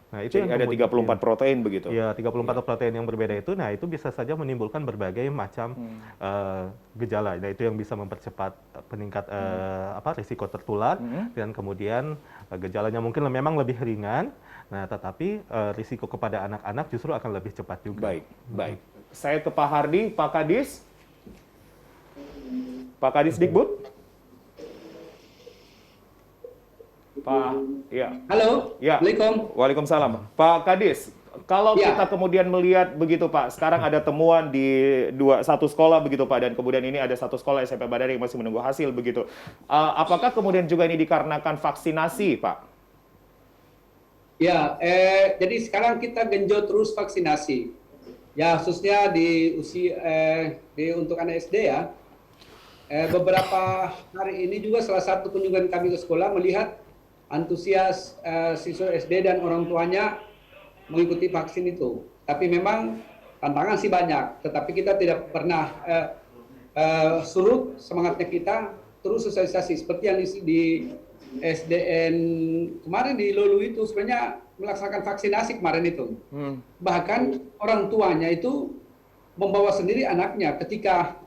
Nah, itu jadi yang ada 34 protein begitu? Ya, 34 protein yang berbeda itu, nah itu bisa saja menimbulkan berbagai macam gejala. Nah, itu yang bisa mempercepat peningkat risiko tertular, dan kemudian gejalanya mungkin memang lebih ringan, nah tetapi risiko kepada anak-anak justru akan lebih cepat juga. Baik. Saya ke Pak Hardi, Pak Kadis. Pak Kadis Dikbud. Pak, ya. Halo, ya. Assalamualaikum. Waalaikumsalam. Pak Kadis, kalau kita kemudian melihat begitu Pak, sekarang ada temuan di satu sekolah begitu Pak, dan kemudian ini ada satu sekolah SMP Badari yang masih menunggu hasil begitu. Apakah kemudian juga ini dikarenakan vaksinasi Pak? Ya, jadi sekarang kita genjot terus vaksinasi. Ya, khususnya di usia untuk anak SD ya. Beberapa hari ini juga salah satu kunjungan kami ke sekolah melihat antusias siswa SD dan orang tuanya mengikuti vaksin itu. Tapi memang tantangan sih banyak, tetapi kita tidak pernah surut semangatnya kita terus sosialisasi. Seperti yang di SDN kemarin di Lolu itu sebenarnya melaksanakan vaksinasi kemarin itu. Bahkan orang tuanya itu membawa sendiri anaknya ketika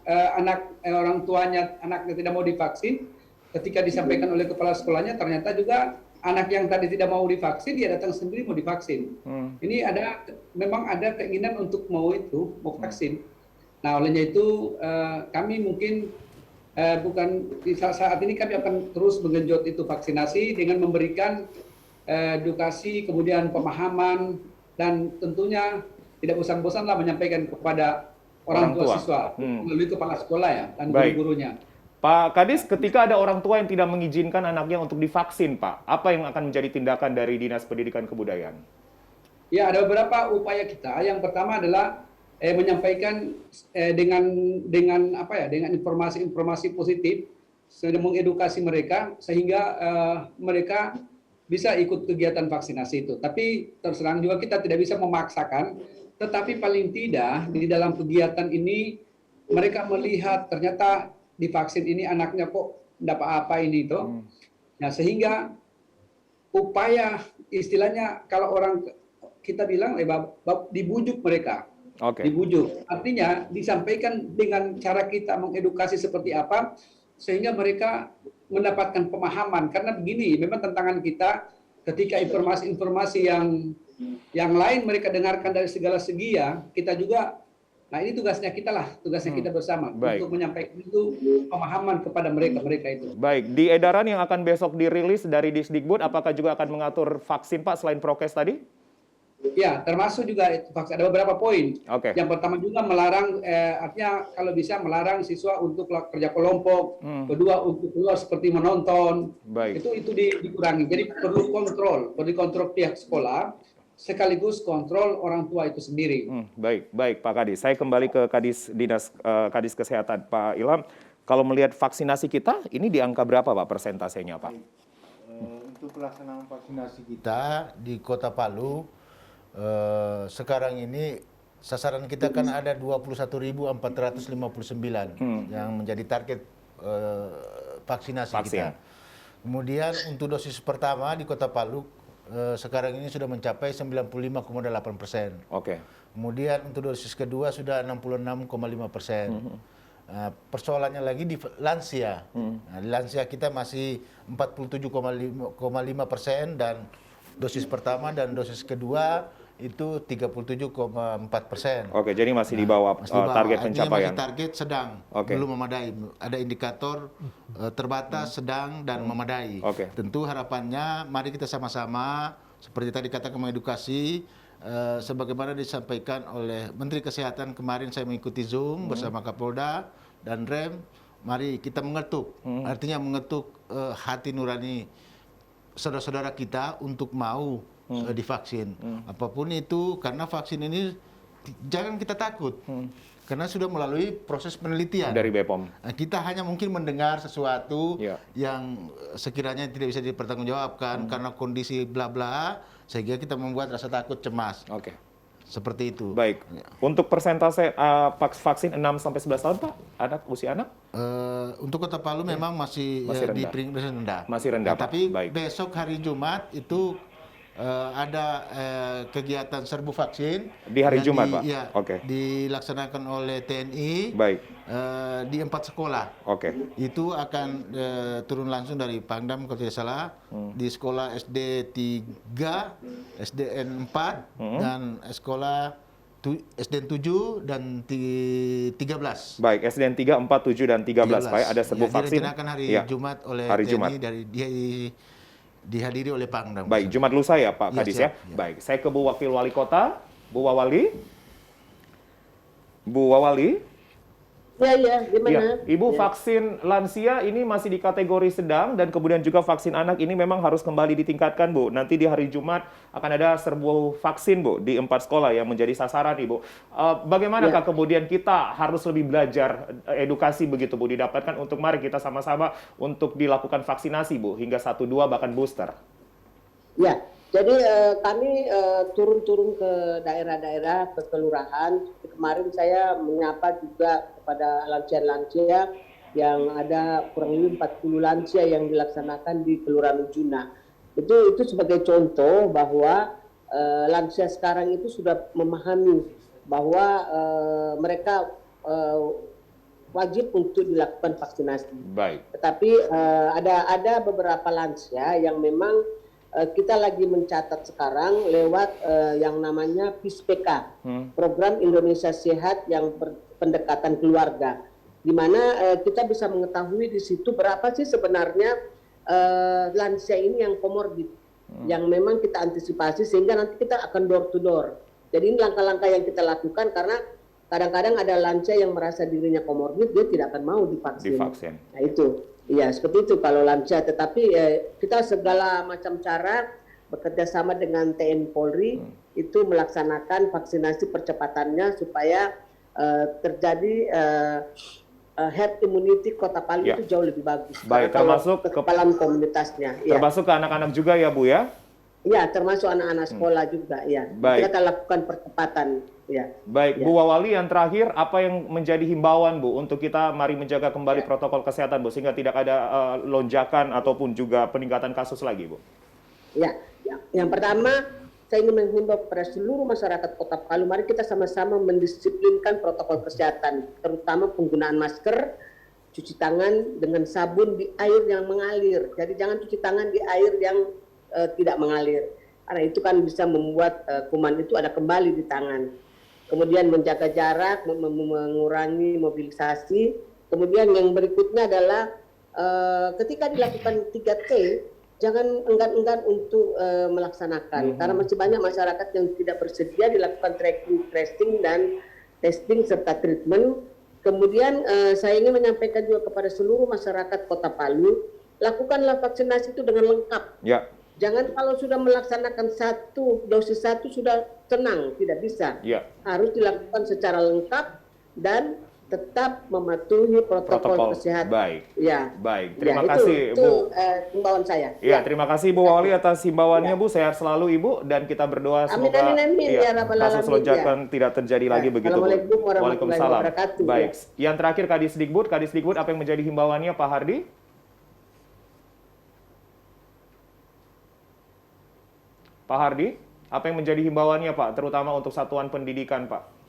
orang tuanya anaknya tidak mau divaksin. Ketika disampaikan oleh kepala sekolahnya, ternyata juga anak yang tadi tidak mau divaksin, dia datang sendiri mau divaksin. Ini memang ada keinginan untuk mau vaksin. Nah, olehnya itu kami mungkin saat ini kami akan terus menggenjot itu vaksinasi dengan memberikan edukasi, kemudian pemahaman, dan tentunya tidak bosan-bosanlah menyampaikan kepada orang tua siswa melalui kepala sekolah ya dan guru-gurunya. Pak Kadis, ketika ada orang tua yang tidak mengizinkan anaknya untuk divaksin, Pak, apa yang akan menjadi tindakan dari Dinas Pendidikan Kebudayaan? Ya, ada beberapa upaya kita. Yang pertama adalah menyampaikan dengan informasi-informasi positif, mengedukasi mereka sehingga mereka bisa ikut kegiatan vaksinasi itu. Tapi terserang juga kita tidak bisa memaksakan, tetapi paling tidak di dalam kegiatan ini mereka melihat ternyata divaksin ini anaknya kok tidak apa-apa ini itu. Nah, sehingga upaya istilahnya kalau orang kita bilang dibujuk mereka. Dibujuk. Artinya disampaikan dengan cara kita mengedukasi seperti apa sehingga mereka mendapatkan pemahaman. Karena begini, memang tantangan kita ketika informasi-informasi yang lain mereka dengarkan dari segala segi ya, kita juga. Nah, ini tugasnya kita bersama untuk menyampaikan itu pemahaman kepada mereka itu. Baik, di edaran yang akan besok dirilis dari Disdikbud, apakah juga akan mengatur vaksin Pak selain prokes tadi? Ya, termasuk juga vaksin. Ada beberapa poin. Yang pertama juga melarang, artinya kalau bisa melarang siswa untuk kerja kelompok. Kedua untuk keluar seperti menonton. Itu dikurangi. Jadi perlu kontrol pihak sekolah. Sekaligus kontrol orang tua itu sendiri. Baik Pak Kadis. Saya kembali ke Dinas Kadis Kesehatan Pak Ilham. Kalau melihat vaksinasi kita, ini di angka berapa Pak persentasenya Pak? Untuk pelaksanaan vaksinasi kita di Kota Palu, sekarang ini sasaran kita kan ada 21.459 yang menjadi target vaksinasi kita. Kemudian untuk dosis pertama di Kota Palu sekarang ini sudah mencapai 95,8%. Oke. Kemudian untuk dosis kedua sudah 66,5%. Persoalannya lagi di lansia. Nah, di lansia kita masih 47,5% dan dosis pertama dan dosis kedua itu 37,4%. Oke, jadi masih di bawah target Artinya pencapaian. masih target sedang, belum memadai. Ada indikator terbatas, sedang, dan memadai. Oke. Tentu harapannya mari kita sama-sama seperti tadi katakan mengedukasi sebagaimana disampaikan oleh Menteri Kesehatan kemarin saya mengikuti Zoom bersama Kapolda dan Rem. Mari kita mengetuk, artinya mengetuk hati nurani saudara-saudara kita untuk mau divaksin. Apapun itu, karena vaksin ini jangan kita takut. Karena sudah melalui proses penelitian. Dari BPOM. Nah, kita hanya mungkin mendengar sesuatu Ya. yang sekiranya tidak bisa dipertanggungjawabkan karena kondisi bla bla, sehingga kita membuat rasa takut, cemas. Oke. Seperti itu. Baik. Untuk persentase vaksin 6 sampai 11 tahun, Pak, anak usia anak? Untuk Kota Palu memang masih, Masih di rendah. peringkat rendah. Masih rendah, Nah, Pak. tapi Baik. besok hari Jumat itu ada kegiatan serbu vaksin Di hari yang Jumat, Pak? Ya, Oke. dilaksanakan oleh TNI. Baik. Di 4 sekolah. Oke. Itu akan turun langsung dari Pangdam kalau tidak salah di sekolah SD 3, SDN 4 dan sekolah SDN 7 dan 13. Baik, SDN 3, 4, 7, dan 13, Pak. Ada serbu vaksin. Direncanakan hari Ya. Jumat oleh Hari TNI Jumat. dihadiri oleh Pangdam. Baik, Jumat lusa ya Pak Iya, Kadis ya. siap, ya. Baik, saya ke Bu Wakil Wali Kota, Bu Wawali. Bu Wawali. Ya, gimana? Ya, Ibu, vaksin lansia ini masih di kategori sedang dan kemudian juga vaksin anak ini memang harus kembali ditingkatkan, Bu. Nanti di hari Jumat akan ada serbu vaksin, Bu, di 4 sekolah yang menjadi sasaran, Ibu. Bagaimanakah kemudian kita harus lebih belajar edukasi begitu, Bu, didapatkan untuk mari kita sama-sama untuk dilakukan vaksinasi, Bu, hingga 1, 2 bahkan booster. Ya, jadi kami turun-turun ke daerah-daerah, ke kelurahan. Kemarin saya menyapa juga kepada lansia-lansia yang ada kurang lebih 40 lansia yang dilaksanakan di Kelurahan Ujuna. Itu sebagai contoh bahwa lansia sekarang itu sudah memahami bahwa mereka wajib untuk dilakukan vaksinasi. Baik. Tetapi ada beberapa lansia yang memang kita lagi mencatat sekarang lewat yang namanya PISPK, Program Indonesia Sehat yang Pendekatan Keluarga, di mana kita bisa mengetahui di situ berapa sih sebenarnya lansia ini yang komorbid, yang memang kita antisipasi sehingga nanti kita akan door to door. Jadi ini langkah-langkah yang kita lakukan karena kadang-kadang ada lansia yang merasa dirinya komorbid, dia tidak akan mau divaksin. Nah itu. Iya, seperti itu kalau lansia. Tetapi kita segala macam cara bekerja sama dengan TNI Polri itu melaksanakan vaksinasi percepatannya supaya terjadi herd immunity Kota Palu itu jauh lebih bagus. Baik, termasuk kekebalan komunitasnya. Termasuk ke anak-anak juga ya, Bu ya? Iya, termasuk anak-anak sekolah juga. Ya, Baik. kita lakukan percepatan. Ya. Baik, Bu Wawali, yang terakhir, apa yang menjadi himbauan, Bu, untuk kita mari menjaga kembali protokol kesehatan, Bu, sehingga tidak ada lonjakan ataupun juga peningkatan kasus lagi, Bu? Ya, yang pertama, saya ingin menghimbau kepada seluruh masyarakat Kota Palu, mari kita sama-sama mendisiplinkan protokol kesehatan, terutama penggunaan masker, cuci tangan dengan sabun di air yang mengalir. Jadi jangan cuci tangan di air yang tidak mengalir, karena itu kan bisa membuat kuman itu ada kembali di tangan. Kemudian menjaga jarak, mengurangi mobilisasi. Kemudian yang berikutnya adalah ketika dilakukan 3T, jangan enggan-enggan untuk melaksanakan. Karena masih banyak masyarakat yang tidak bersedia dilakukan tracking, tracing, dan testing serta treatment. Kemudian saya ingin menyampaikan juga kepada seluruh masyarakat Kota Palu, lakukanlah vaksinasi itu dengan lengkap. Ya. Jangan kalau sudah melaksanakan dosis 1 sudah tenang, tidak bisa. Ya. Harus dilakukan secara lengkap dan tetap mematuhi protokol kesehatan. Baik. Ya. Baik. Terima kasih, Bu. Itu himbauan saya. Ya, terima kasih Bu Wawali atas himbauannya, Bu. Sehat selalu, Ibu, dan kita berdoa semoga Amin, ya Rabbal kasus Alamin, lonjakan tidak terjadi lagi begitu, Bu. Assalamualaikum warahmatullahi Waalaikumsalam. wabarakatuh. Baik. Yang terakhir Kadisdikbud, apa yang menjadi himbauannya, Pak Hardi? Pak Hardi, apa yang menjadi himbauannya Pak, terutama untuk satuan pendidikan Pak?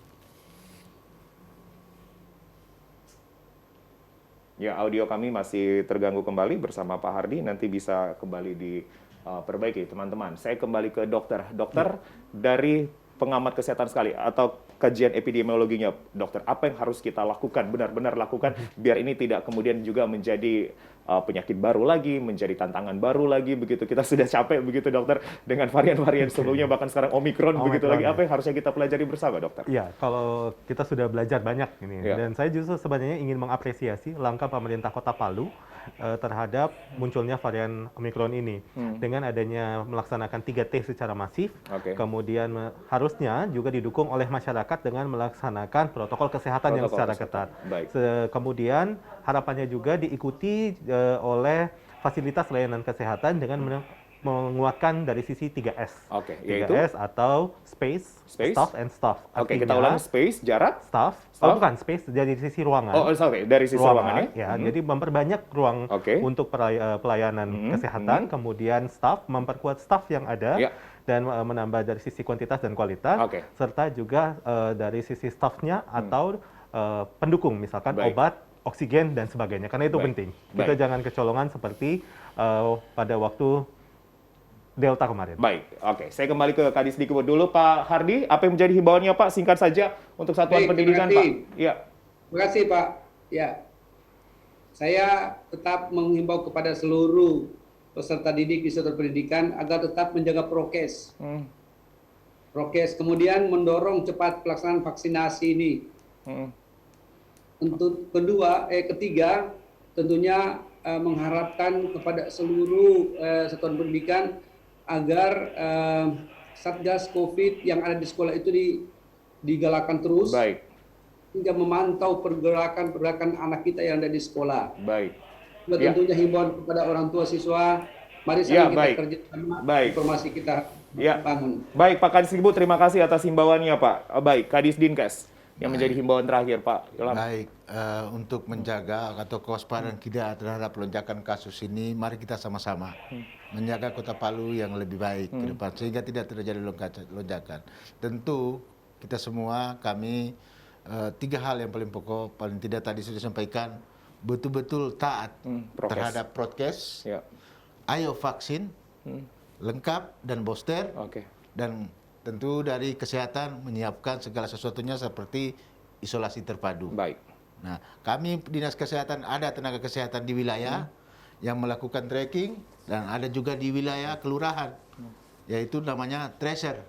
Ya, audio kami masih terganggu kembali bersama Pak Hardi, nanti bisa kembali diperbaiki teman-teman. Saya kembali ke dokter. Dokter, dari pengamat kesehatan sekali atau kajian epidemiologinya, dokter, apa yang harus kita lakukan, benar-benar lakukan, biar ini tidak kemudian juga menjadi penyakit baru lagi, menjadi tantangan baru lagi, begitu kita sudah capek begitu dokter dengan varian-varian sebelumnya, bahkan sekarang Omikron begitu lagi, apa yang harusnya kita pelajari bersama dokter? Iya, kalau kita sudah belajar banyak ini, Ya. dan saya justru sebenarnya ingin mengapresiasi langkah pemerintah Kota Palu terhadap munculnya varian Omikron ini dengan adanya melaksanakan 3T secara masif, kemudian harusnya juga didukung oleh masyarakat dengan melaksanakan protokol kesehatan yang secara ketat. Kemudian harapannya juga diikuti oleh fasilitas layanan kesehatan dengan menguatkan dari sisi 3S. Yaitu 3S atau space, staff, and staff. Kita ulangi, space, jarak, staff. Oh, bukan, space dari sisi ruangan. Dari sisi ruangan ya. Jadi memperbanyak ruang untuk pelayanan kesehatan, kemudian staff, memperkuat staff yang ada, dan menambah dari sisi kuantitas dan kualitas, serta juga dari sisi staffnya atau pendukung, misalkan obat, oksigen, dan sebagainya. Karena itu penting. Kita jangan kecolongan seperti pada waktu Delta kemarin. Saya kembali ke Kadisdikbud dulu, Pak Hardi. Apa yang menjadi himbauannya, Pak? Singkat saja untuk satuan pendidikan, Pak. Terima kasih, Pak. Ya, saya tetap menghimbau kepada seluruh peserta didik di satuan pendidikan agar tetap menjaga prokes. Prokes, kemudian mendorong cepat pelaksanaan vaksinasi ini. Untuk ketiga, tentunya mengharapkan kepada seluruh satuan pendidikan agar Satgas COVID yang ada di sekolah itu digalakan terus, hingga memantau pergerakan anak kita yang ada di sekolah. Tentunya himbauan kepada orang tua siswa, mari sama kita kerja sama, informasi kita bangun. Pak Kadisdikbud, terima kasih atas himbauannya, Pak. Kadisdinkes yang menjadi himbauan terakhir, Pak Ilham. Untuk menjaga atau kewaspadaan kita terhadap lonjakan kasus ini, mari kita sama-sama menjaga Kota Palu yang lebih baik ke depan, sehingga tidak terjadi lonjakan. Tentu kita semua, kami, 3 hal yang paling pokok, paling tidak tadi sudah disampaikan, betul-betul taat terhadap prokes, ayo vaksin, lengkap dan booster, dan tentu dari kesehatan menyiapkan segala sesuatunya seperti isolasi terpadu. Nah, kami Dinas Kesehatan ada tenaga kesehatan di wilayah yang melakukan tracking, dan ada juga di wilayah kelurahan, yaitu namanya tracer.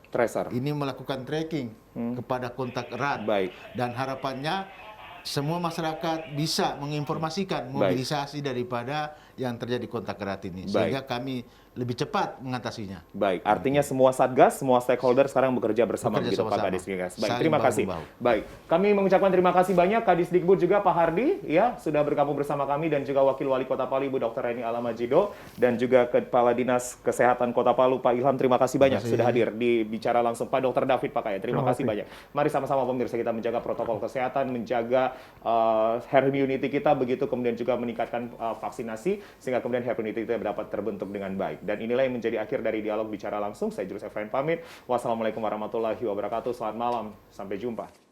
Ini melakukan tracking kepada kontak erat, dan harapannya semua masyarakat bisa menginformasikan mobilisasi daripada yang terjadi kontak erat ini, sehingga kami lebih cepat mengatasinya. Artinya semua satgas, semua stakeholder sekarang bekerja bersama begitu, Pak Kadisdinkes. Terima kasih. Kami mengucapkan terima kasih banyak Kadisdikbud juga Pak Hardi ya sudah bergabung bersama kami, dan juga Wakil Wali Kota Palu Ibu Dr. Reni Alamajido, dan juga Kepala Dinas Kesehatan Kota Palu Pak Ilham. Terima kasih banyak sudah hadir di Bicara Langsung. Pak Dr. David Pakaya, terima kasih banyak. Mari sama-sama pemirsa kita menjaga protokol kesehatan, menjaga herd immunity kita begitu, kemudian juga meningkatkan vaksinasi sehingga kemudian herd immunity kita dapat terbentuk dengan baik. Dan inilah yang menjadi akhir dari dialog Bicara Langsung. Saya Julius Efrain pamit. Wassalamualaikum warahmatullahi wabarakatuh. Selamat malam. Sampai jumpa.